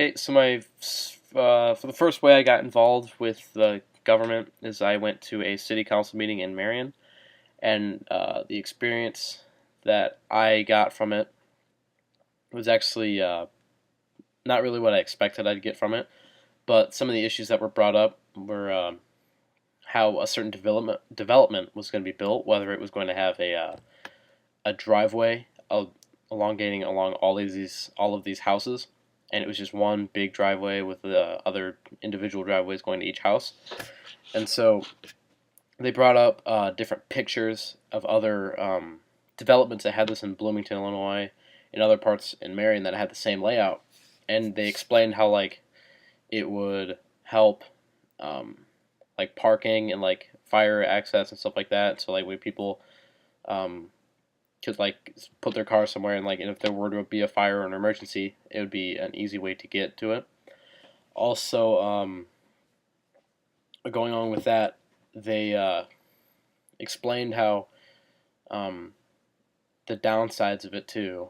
Okay, so for the first way I got involved with the government is I went to a city council meeting in Marion, and the experience that I got from it was actually not really what I expected I'd get from it. But some of the issues that were brought up were how a certain development was going to be built, whether it was going to have a driveway elongating along all of these houses, and it was just one big driveway with the other individual driveways going to each house. And so they brought up different pictures of other developments that had this in Bloomington, Illinois, and other parts in Marion that had the same layout, and they explained how like it would help like parking and like fire access and stuff like that. So like when people um, could like put their car somewhere and if there were to be a fire or an emergency, it would be an easy way to get to it. Also, going on with that, they explained how um, the downsides of it too,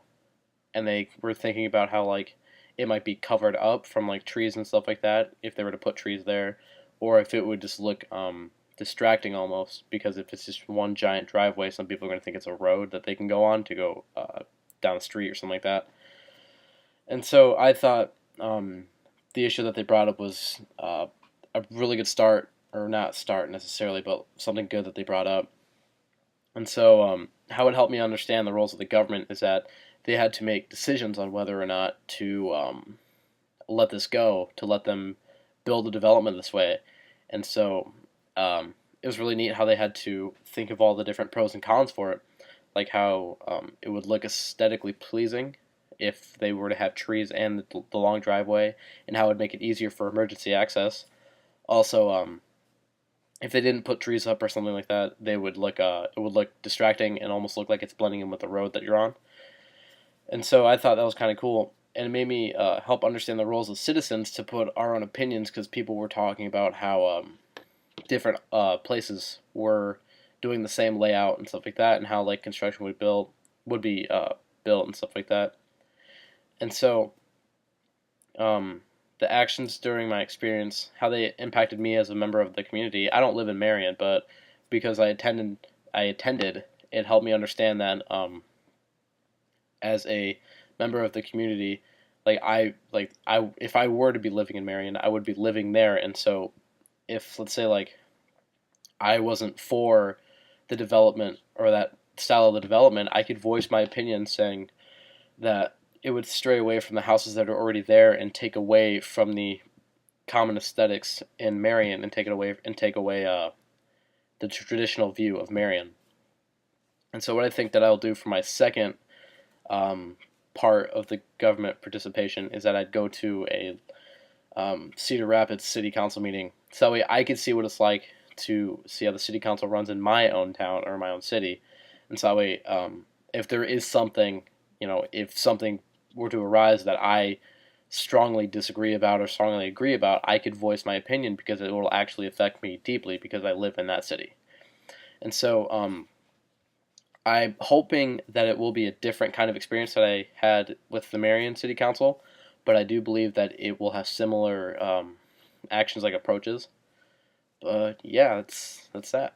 and they were thinking about how like it might be covered up from like trees and stuff like that if they were to put trees there, or if it would just look distracting almost because if it's just one giant driveway, some people are going to think it's a road that they can go on to go down the street or something like that. And so I thought the issue that they brought up was a really good start, or not start necessarily, but something good that they brought up. And so, how it helped me understand the roles of the government is that they had to make decisions on whether or not to let this go, to let them build the development this way. And so, it was really neat how they had to think of all the different pros and cons for it, like how it would look aesthetically pleasing if they were to have trees and the long driveway, and how it would make it easier for emergency access. Also, if they didn't put trees up or something like that, they would look it would look distracting and almost look like it's blending in with the road that you're on. And so I thought that was kind of cool, and it made me help understand the roles of citizens to put our own opinions because people were talking about how different places were doing the same layout and stuff like that, and how like construction would be built and stuff like that. And so um, the actions during my experience, how they impacted me as a member of the community. I don't live in Marion, but because I attended, it helped me understand that as a member of the community, if I were to be living in Marion, I would be living there, and so if let's say like I wasn't for the development or that style of the development, I could voice my opinion saying that it would stray away from the houses that are already there and take away from the common aesthetics in Marion and take away the traditional view of Marion. And so what I think that I'll do for my second um, part of the government participation is that I'd go to a Cedar Rapids City Council meeting, so that way I could see what it's like to see how the city council runs in my own town or my own city, and so that way, if there is something, if something were to arise that I strongly disagree about or strongly agree about, I could voice my opinion because it will actually affect me deeply because I live in that city. And so I'm hoping that it will be a different kind of experience that I had with the Marion City Council, but I do believe that it will have similar actions like approaches. But yeah, that's that.